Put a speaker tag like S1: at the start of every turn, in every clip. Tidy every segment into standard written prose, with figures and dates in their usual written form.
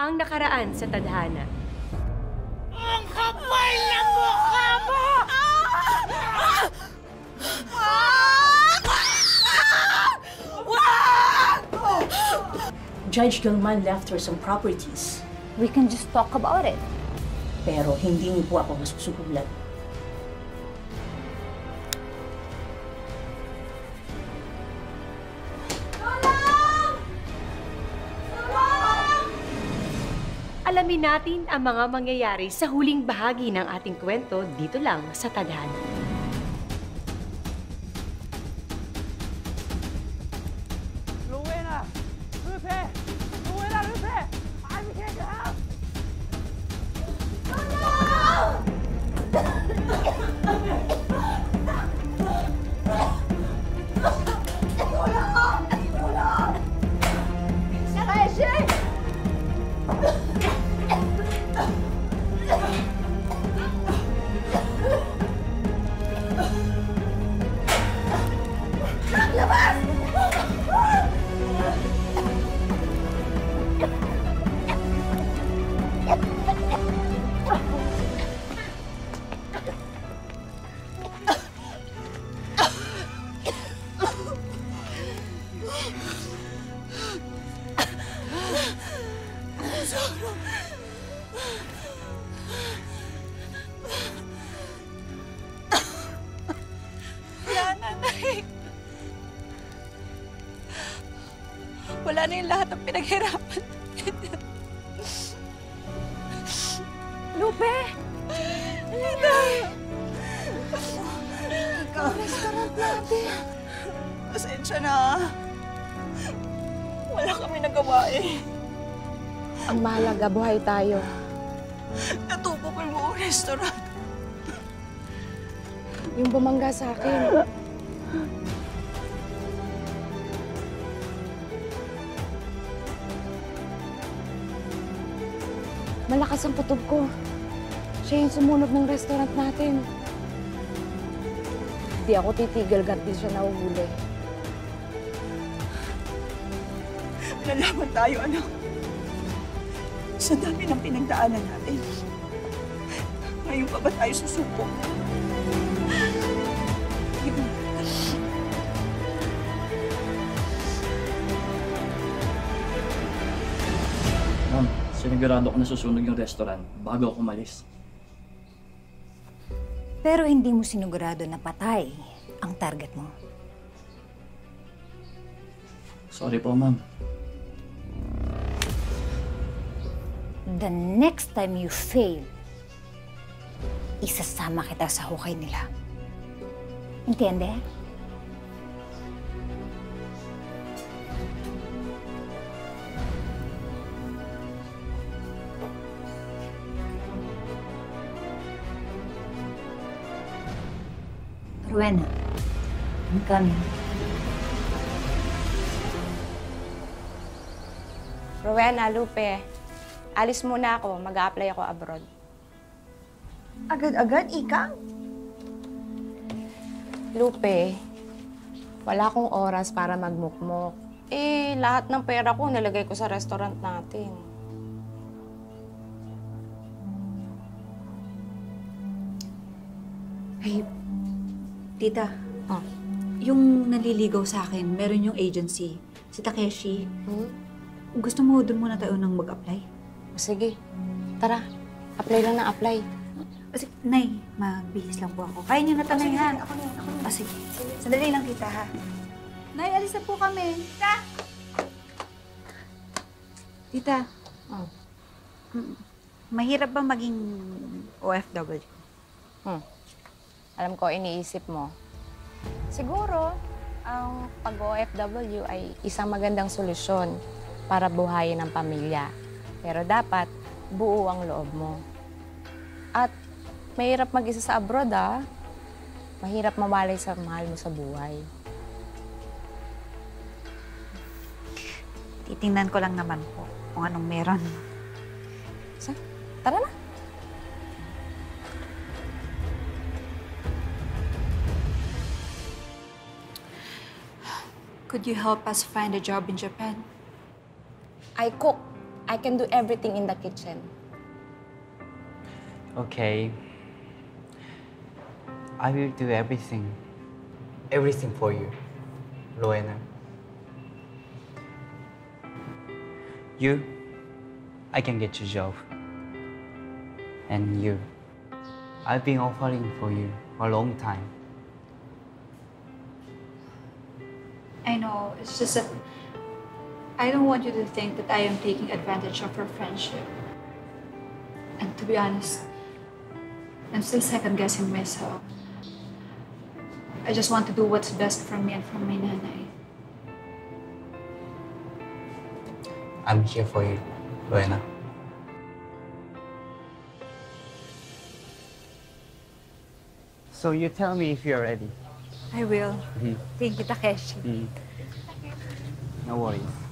S1: Ang nakaraan sa tadhana.
S2: Ang kapal na mukha mo!
S3: Judge Galman left her some properties.
S4: We can just talk about it.
S3: Pero hindi niyo po ako masusugulan.
S1: Alamin natin ang mga mangyayari sa huling bahagi ng ating kwento dito lang sa Tadhana.
S2: Rowena! Rupe! Rowena, Rupe! I'm here to help!
S5: Wala na yung lahat ng pinaghirapan.
S4: Lupe!
S5: Inay! Ikaw, restaurant natin. Pasensya na. Wala kami nagawa eh.
S4: Ang mahalaga, buhay tayo.
S5: Natupo ko yung buong restaurant.
S4: Yung bumangga sa akin. Malakas ang kutob ko. Siya yung sumunog ng restaurant natin. Hindi ako titigil hanggat di siya nahuhuli.
S5: Lalaban tayo, anak. Sa dami ng pinagdaanan natin. Ngayon pa ba tayo susuko?
S6: Ma'am, sinigurado ko na susunog yung restaurant bago ako umalis.
S4: Pero hindi mo sinigurado na patay ang target mo.
S6: Sorry po, ma'am.
S4: The next time you fail, isasama kita sa hukay nila. Entiende? Rowena, I'm coming.
S7: Rowena, Lupe, alis muna ako. Mag-a-apply ako abroad.
S5: Agad-agad, Ika?
S7: Lupe, wala akong oras para magmukmok. Eh, lahat ng pera ko nilagay ko sa restaurant natin.
S8: Ay, tita,
S7: Oh.
S8: yung naliligaw sa akin, meron yung agency, si Takeshi. Gusto mo doon muna tayo nang mag-apply?
S7: Sige, tara. Apply lang na apply.
S8: Kasi, Nay, magbihis lang po ako. Kaya niyo na tanay, ha? Ako na. Sige. Sandali lang, tita, ha? Nay, alis na po kami. Tita! Tita.
S7: Oh.
S8: Mahirap ba maging OFW?
S7: Alam ko, iniisip mo. Siguro, ang pag-OFW ay isang magandang solusyon para buhayin ang pamilya. Pero dapat, buo ang loob mo. At mahirap mag-isa sa abroad, ah. Mahirap mawalay sa mahal mo sa buhay.
S8: Titingnan ko lang naman po kung anong meron.
S7: Tara na.
S8: Could you help us find a job in Japan?
S7: I cook. I can do everything in the kitchen.
S9: Okay. I will do everything. Everything for you, Rowena. You, I can get you a job. And you, I've been offering for you for a long time.
S8: I know, it's just that I don't want you to think that I am taking advantage of our friendship. And to be honest, I'm still second-guessing myself. I just want to do what's best for me and for my nanay.
S9: I'm here for you, Rowena. So you tell me if you're ready.
S8: I will. Thank you, Takeshi.
S9: No worries.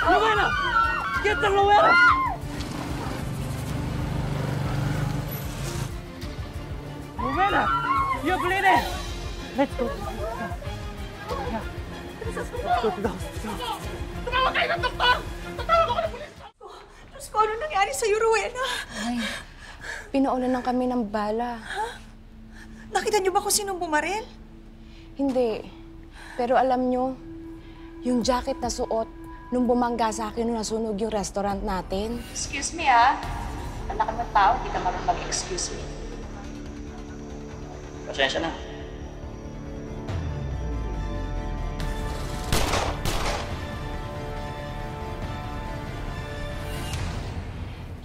S2: Rowena! Get the Rowena! Rowena! You're bleeding! Let's go. Yeah. Let's go to the hospital.
S5: Tumawag kayo ng doktor! Tatawag ako ng pulis! Diyos ko, ano nangyari sa'yo, Rowena?
S7: Ay, pinaulan lang kami ng bala.
S5: Nakita niyo ba kung sinong bumaril?
S7: Hindi. Pero alam nyo, yung jacket na suot nung bumangga sa akin nung nasunog yung restaurant natin.
S10: Excuse me, ah. Anak ka ng tao, hindi ka marunong mag-excuse me.
S6: Pasensya na.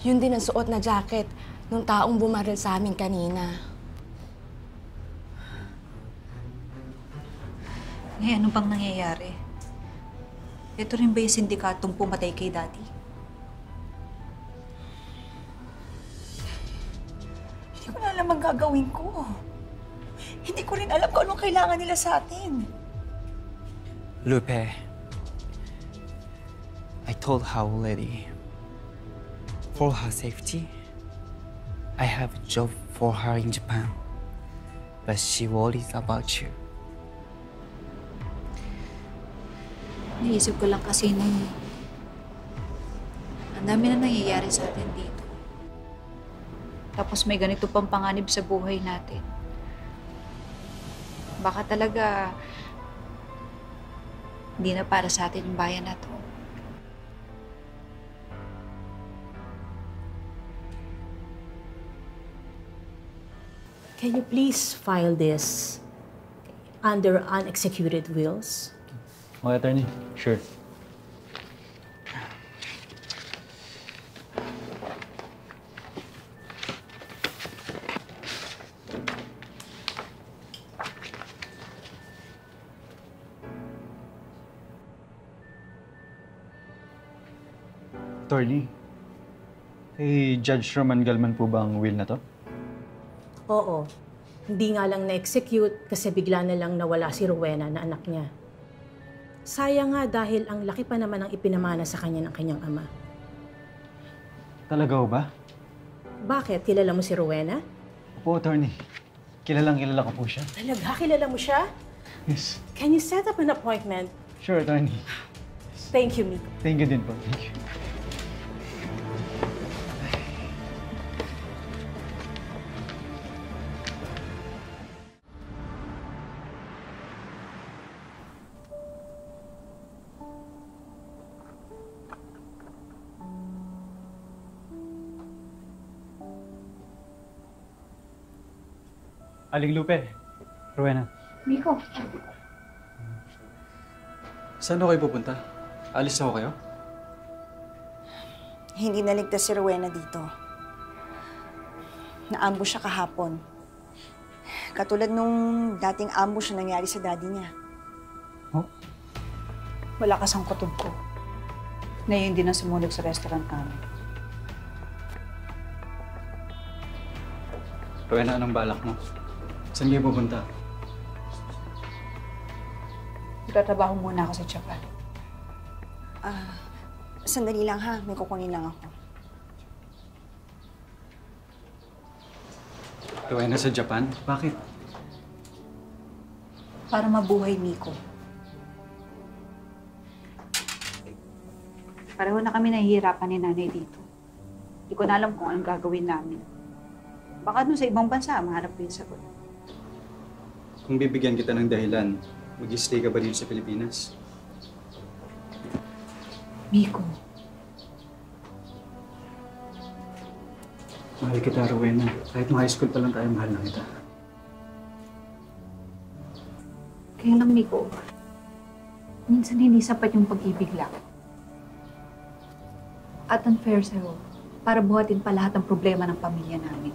S7: Yun din ang suot na jacket nung taong bumaril sa amin kanina.
S8: Ngayon, ano bang nangyayari? Ito rin ba yung sindikatong pumatay kay Daddy?
S5: Hindi ko na alam ang gagawin ko. Hindi ko rin alam kung anong kailangan nila sa atin.
S9: Lupe, I told her already. For her safety, I have a job for her in Japan. But she worries about you.
S8: Naisip ko lang kasi nung ang dami na nangyayari sa atin dito. Tapos may ganito pang panganib sa buhay natin. Baka talaga hindi na para sa atin yung bayan na to.
S3: Can you please file this under unexecuted wills?
S6: Okay, attorney. Sure.
S11: Attorney, kay Judge Roman Galman po ba ang will na to?
S3: Oo. Hindi nga lang na-execute kasi bigla na lang nawala si Rowena na anak niya. Sayang nga dahil ang laki pa naman ang ipinamana sa kanya ng kanyang ama.
S11: Talaga ho ba?
S3: Bakit? Kilala mo si Rowena?
S11: Opo, attorney. Kilala ko po siya.
S3: Talaga? Kilala mo siya?
S11: Yes.
S3: Can you set up an appointment?
S11: Sure, attorney.
S3: Thank you, Miko.
S11: Thank you din po. Thank you. Aling Lupe, Rowena.
S8: Miko.
S11: Saan ho kayo pupunta? Alis na ho kayo?
S5: Hindi naligtas si Rowena dito. Na-ambush siya kahapon. Katulad nung dating ambush na nangyari sa daddy niya.
S11: Oh?
S8: Wala kasang kutob ko. Na yun din ang sumunog sa restaurant namin.
S11: Rowena, anong balak mo? Saan kayo pupunta?
S8: Magtatrabaho muna ako sa Japan.
S5: Sandali lang ha, may kukunin lang ako.
S11: Rowena, sa Japan? Bakit?
S8: para mabuhay, Miko. Pareho na kami nahihirapan ni nanay dito. Hindi ko na alam kung anong gagawin namin. Baka doon sa ibang bansa, mahanap ko yung sagot.
S11: Kung bibigyan kita ng dahilan, mag-stay ka ba dito sa Pilipinas?
S8: Miko,
S11: Mahal kita, Rowena. Kahit nung high school pa lang tayo, mahal na kita.
S8: kaya lang, Miko, minsan hindi sapat yung pag-ibig lang. At unfair sa'yo, para buhatin pa lahat ng problema ng pamilya namin.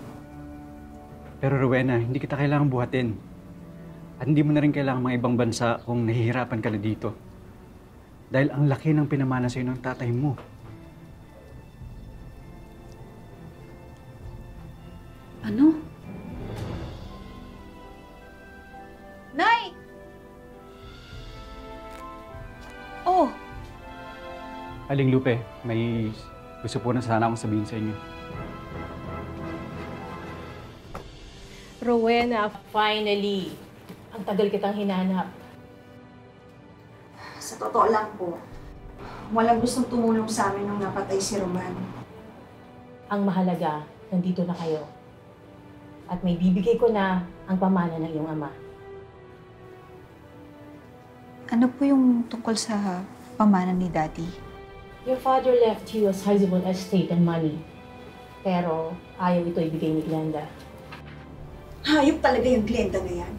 S11: Pero Rowena, hindi kita kailangang buhatin. At hindi mo na rin kailangan mga ibang bansa kung nahihirapan ka na dito. Dahil ang laki ng pinamana sa'yo ng tatay mo.
S8: Ano? Nay! Oh,
S11: Aling Lupe, may gusto po na sana akong sabihin sa inyo.
S3: Rowena, finally! Ang tagal kitang hinanap.
S5: Sa totoo lang po, walang gustong tumulong sa amin nung napatay si Roman.
S3: Ang mahalaga, nandito na kayo. At may bibigay ko na ang pamana ng iyong ama.
S8: ano po yung tungkol sa pamana ni Daddy?
S3: Your father left you a sizable estate and money. Pero ayaw ito ibigay ni Glenda.
S5: Hayop talaga yung Glenda na yan.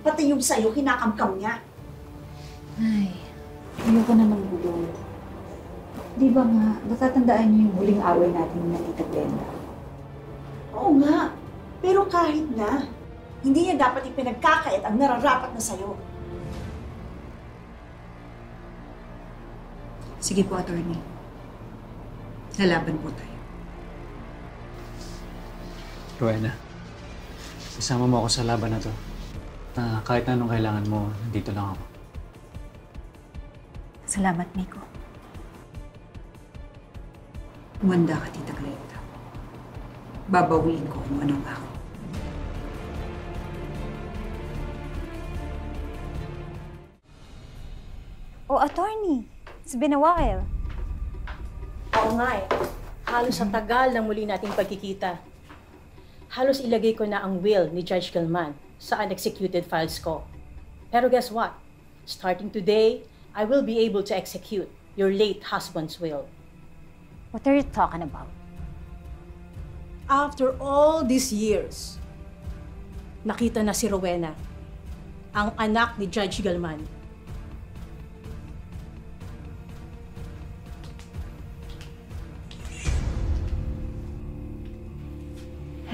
S5: Pati yung sa'yo, kinakamkam niya.
S8: Ay, ayoko na ng gulo. Di ba nga, natatandaan niyo yung huling away natin na Tita Glenda?
S5: Oo nga. Pero kahit na, hindi niya dapat ipinagkakait ang nararapat na sa'yo.
S8: Sige po, attorney. Lalaban po tayo.
S11: Rowena, isama mo ako sa laban na to. Na kahit na anong kailangan mo, nandito lang ako.
S8: Salamat, Miko. Umanda ka, Tita Glenda. Babawin ko kung ano ako.
S12: Oh, attorney. It's been a while.
S3: Oo nga eh. Halos sa tagal ng muli nating pagkikita. Halos ilagay ko na ang will ni Judge Galman sa unexecuted files ko. Pero guess what? Starting today, I will be able to execute your late husband's will.
S12: What are you talking about?
S3: After all these years, nakita na si Rowena, ang anak ni Judge Galman.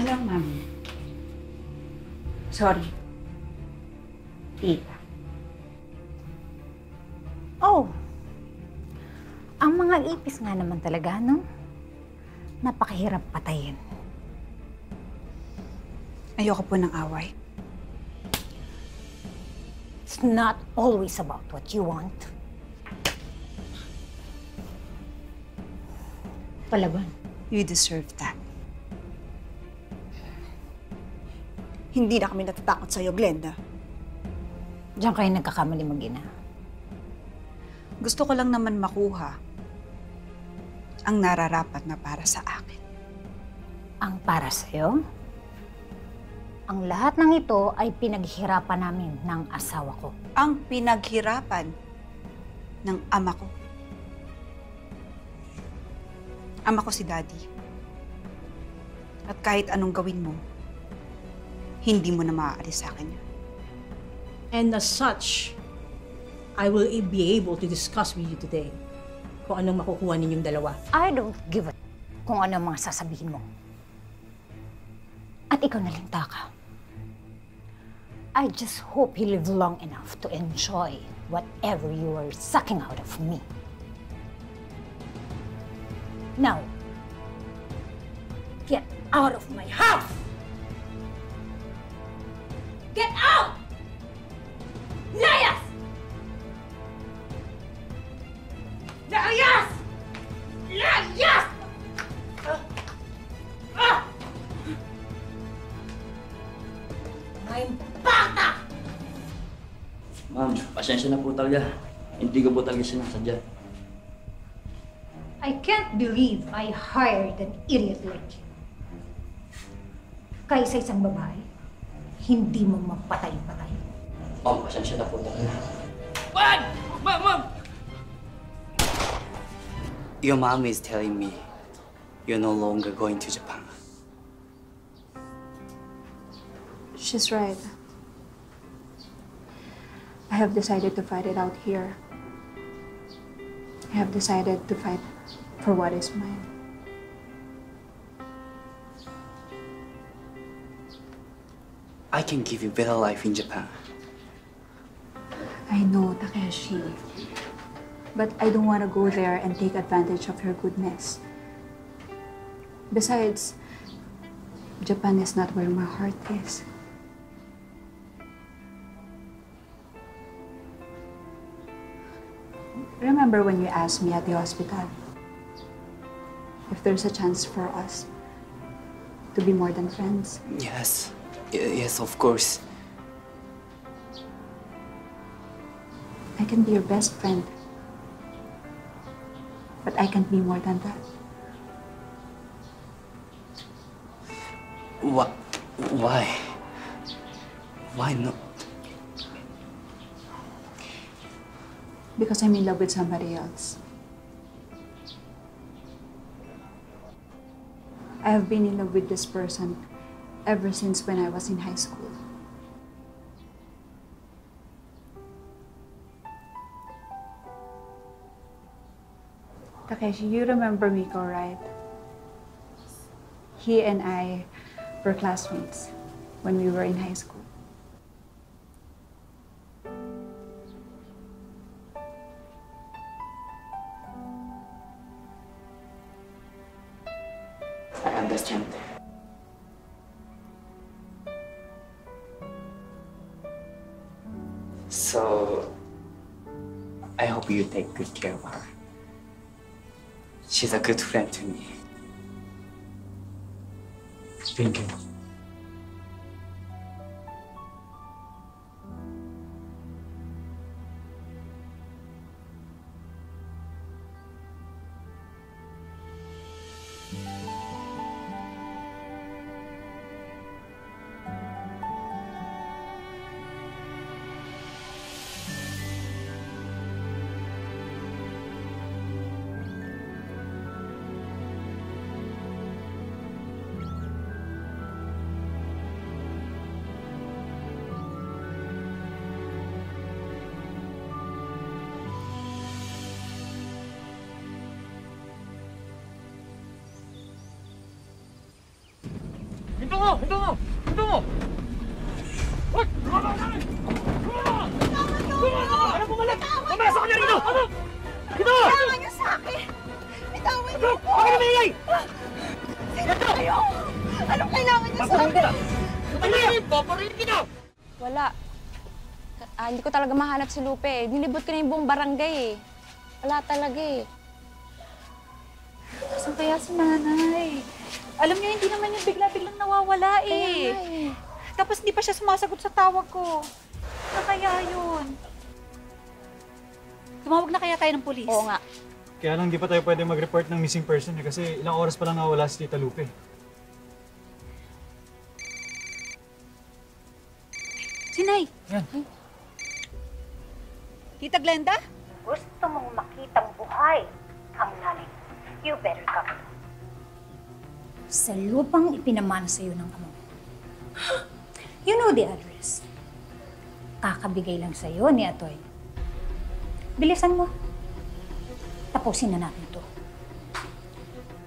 S8: Hello, Ma'am. Sorry. Tita.
S12: Oh, ang mga ipis nga naman talaga, no? Napakahirap patayin.
S8: Ayoko po ng away.
S12: It's not always about what you want. Palaban.
S8: You deserve that.
S5: Hindi na kami natatakot sa'yo, Glenda.
S12: Diyan kayo nagkakamali mag-ina.
S8: Gusto ko lang naman makuha ang nararapat na para sa akin.
S12: Ang para sa'yo? Ang lahat ng ito ay pinaghirapan namin ng asawa ko.
S8: Ang pinaghirapan ng ama ko. Ama ko si Daddy. At kahit anong gawin mo, hindi mo na maaalis sa akin yan.
S3: And as such, I will be able to discuss with you today kung anong makukuha ninyong dalawa.
S12: I don't give a kung ano ang mga sasabihin mo. At ikaw na lang, Taka. I just hope you live long enough to enjoy whatever you are sucking out of me. Now, get out of my house! Get out! Layas! Layas! Layas! I'm bata!
S6: Ma'am, pasensya na po talaga. Hindi ko po talaga sinasadya.
S12: I can't believe I hired an idiot like you. Kaysa isang babae, hindi mo mapatay-patay.
S6: Ma'am, pasensya na po talaga. Wag! Ma'am!
S9: Your mom is telling me you're no longer going to Japan.
S8: She's right. I have decided to fight it out here. I have decided to fight for what is mine.
S9: I can give you better life in Japan.
S8: I know, Takeshi. But I don't want to go there and take advantage of her goodness. Besides, Japan is not where my heart is. Remember when you asked me at the hospital if there's a chance for us to be more than friends?
S9: Yes. Yes, of course.
S8: I can be your best friend. But I can't be more than that.
S9: Why? Why not?
S8: Because I'm in love with somebody else. I have been in love with this person ever since when I was in high school. Takeshi, you remember Miko, right? He and I were classmates when we were in high school.
S9: I understand. So, I hope you take good care of her. She's a good friend to me.
S11: Thank you.
S2: Hinto mo! Hinto mo! Hinto mo! Wag! Ano bumalik? Pumasok ka na rito! Ano? Dito!
S5: Bitawan niyo sa akin! Bitawan niyo po!
S2: Bakit namingay?
S5: Sino kayo? Anong kailangan niyo sa
S2: Paparin
S5: akin?
S2: kita! Paparin kita!
S7: Wala. Hindi ko talaga mahanap si Lupe eh. Nilibot ko na yung buong barangay eh. Wala talaga eh.
S8: Saan kaya si nanay? Alam niyo, hindi naman yung bigla-biglang nawawala eh. Tapos hindi pa siya sumasagot sa tawag ko. Ano kaya yun? Tumawag na kaya tayo ng polis?
S7: Oo nga.
S11: Kaya lang di pa tayo pwede mag-report ng missing person eh, kasi ilang oras pa lang nawala si Tita Lupe.
S8: Sinay!
S11: Yan.
S8: Tita Glenda?
S12: Gusto mong makitang buhay ang nanay. You better come. Sa lupang ipinamana sa'yo ng amo. You know the address. Kakabigay lang sa'yo ni Atoy. Bilisan mo. Tapusin na natin to.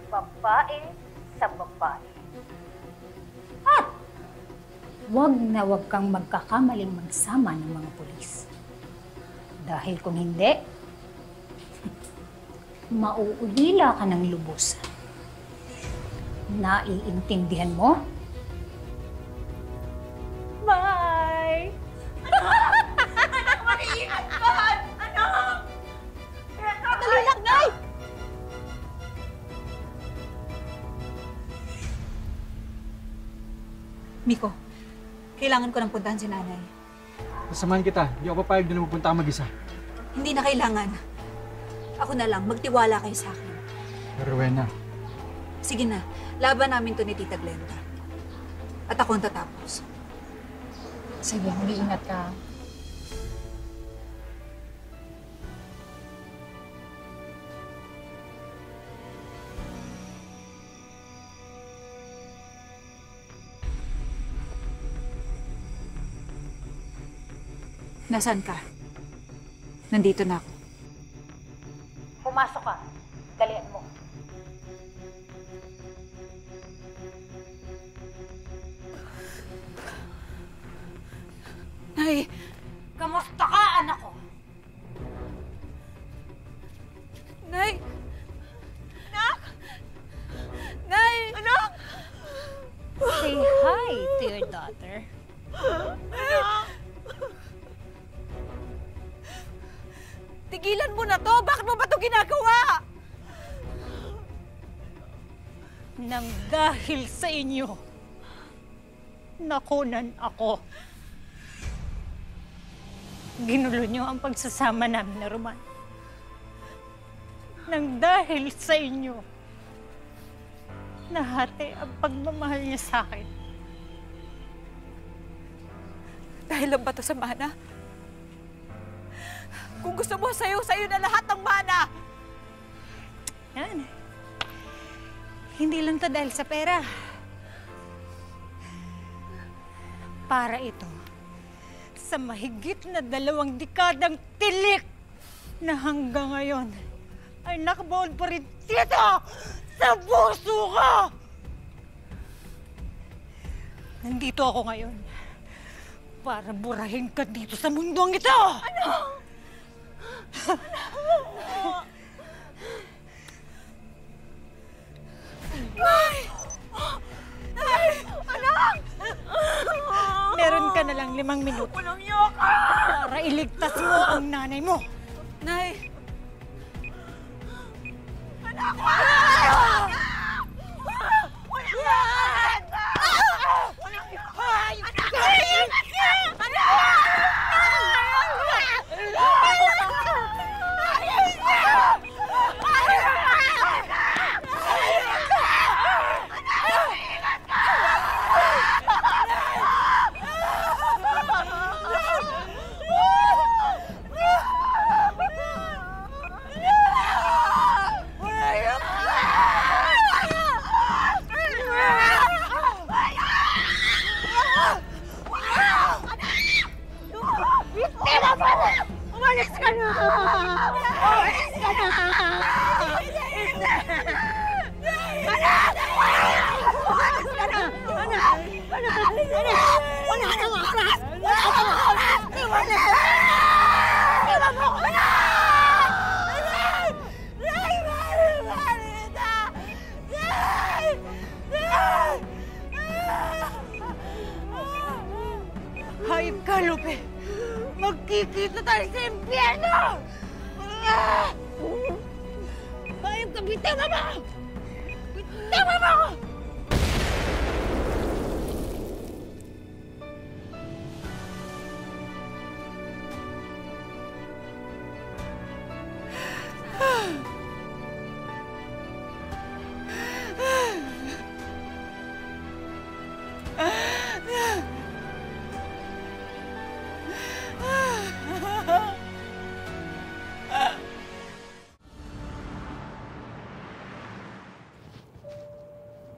S12: Babae sa babae. At wag na wag kang magkakamaling magsama ng mga pulis. Dahil kung hindi, mauulila ka ng lubos. Naiintindihan mo?
S5: Bye! Anak, mag-iingat ka! Anak! Dali lang, Nay!
S8: Miko, kailangan ko nang puntahan si nanay.
S11: Sasamahan kita. Hindi ako papayag na pupunta ka mag-isa.
S8: Hindi na kailangan. Ako na lang, magtiwala kayo sa akin.
S11: Rowena.
S8: Sige na, laban namin to ni Tita Glenda. At ako ang tatapos.
S7: Sige, mag-iingat ka.
S8: Nasaan ka? Nandito na ako.
S12: Pumasok ka. Dalian mo.
S8: Nay!
S12: Kamusta ka, anak ko?
S8: Nay! Anak! Nay! Anak!
S12: Say hi to your daughter.
S8: Anak! Tigilan mo na to! Bakit mo ba ito ginagawa?
S12: Nang dahil sa inyo, nakunan ako. Ginulo niyo ang pagsasama namin na Roman. Nang dahil sa inyo, nahati ang pagmamahal niya sa akin.
S8: Dahil lang ba ito sa mana? Kung gusto mo, sa'yo na lahat ng mana!
S12: Yan. Hindi lang to dahil sa pera. Para ito sa mahigit na 2 dekadang tilik na hanggang ngayon ay nakabaon pa rin dito sa puso ko! Nandito ako ngayon para burahin ka dito sa mundong ito! Ano?
S8: Nay! Nay! Anak!
S12: Meron ka na lang 5 minuto.
S8: Walang yoka!
S12: Para iligtas mo ang nanay mo.
S8: Nay! Anak! Umalis ka na! Umalis ka na! Anak! Umalis ka na! Anak! Wala ka nang oras! Wala ka nang oras! Iwanan! Iwan mo ko na!
S12: Hayop ka, Lupe! Magkikita tayo sa impyerno! Hayop ka! Bitawan mo! Bitawan mo!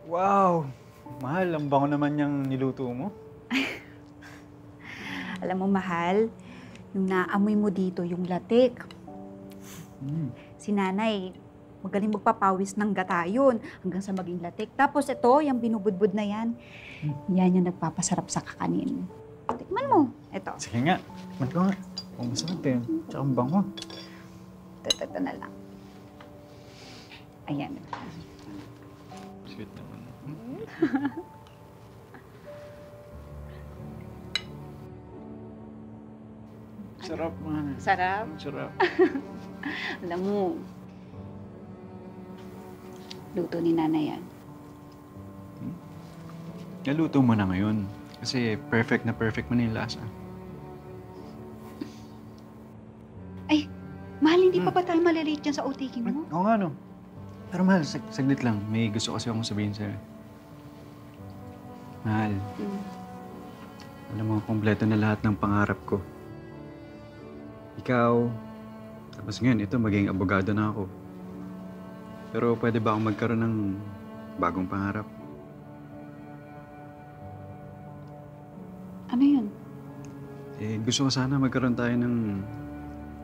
S11: Wow! Mahal, ang bango naman yung niluto mo.
S8: Alam mo, mahal, yung naamoy mo dito, yung latik. Si nanay, magaling magpapawis ng gata yun hanggang sa maging latik. Tapos ito, yung binubudbud na yan, yan yung nagpapasarap sa kakanin. Tikman mo. Ito.
S11: Sige nga. Man ko nga. Kung masarap eh. Tsaka ang bango.
S8: Ito na lang. Ayan.
S11: Sweet naman. Sarap, man.
S8: Sarap?
S11: Sarap.
S8: Alam mo, luto ni nanay yan.
S11: Naluto mo na ngayon. Kasi perfect na yung lasa.
S8: Mahal, hindi pa ba tayo malilate dyan sa outtaking mo?
S11: Oo nga, no. Pero mahal, saglit lang. May gusto kasi akong sabihin sa'yo. Mahal. Alam mo, kompleto na lahat ng pangarap ko. Ikaw, tapos ngayon, ito, maging abogado na ako. Pero pwede ba akong magkaroon ng bagong pangarap?
S8: Ano yun?
S11: Gusto ko sana magkaroon tayo ng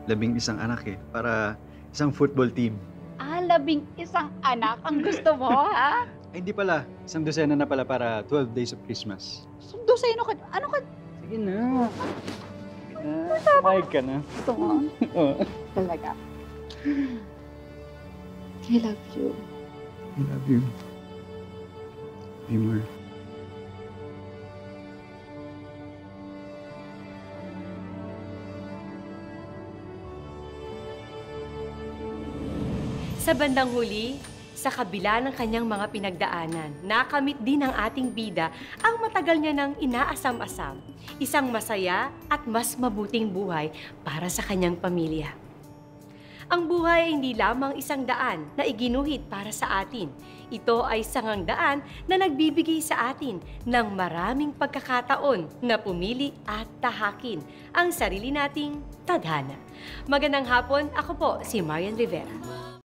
S11: 11 anak para isang football team.
S8: 11 anak ang gusto mo, ha?
S11: Ay, hindi pala. Isang dosena na pala para 12 days of Christmas.
S8: Sundo sa'yo, ano ka?
S11: Sige na. Sige na. Sumayag ka na.
S8: Gusto mo?
S11: Oo.
S8: Talaga. I love you.
S11: I love you. Be more.
S1: Sa bandang huli, sa kabila ng kanyang mga pinagdaanan, nakamit din ng ating bida ang matagal niya nang inaasam-asam, isang masaya at mas mabuting buhay para sa kanyang pamilya. Ang buhay ay hindi lamang isang daan na iginuhit para sa atin. Ito ay sangang daan na nagbibigay sa atin ng maraming pagkakataon na pumili at tahakin ang sarili nating tadhana. Magandang hapon, ako po si Marian Rivera.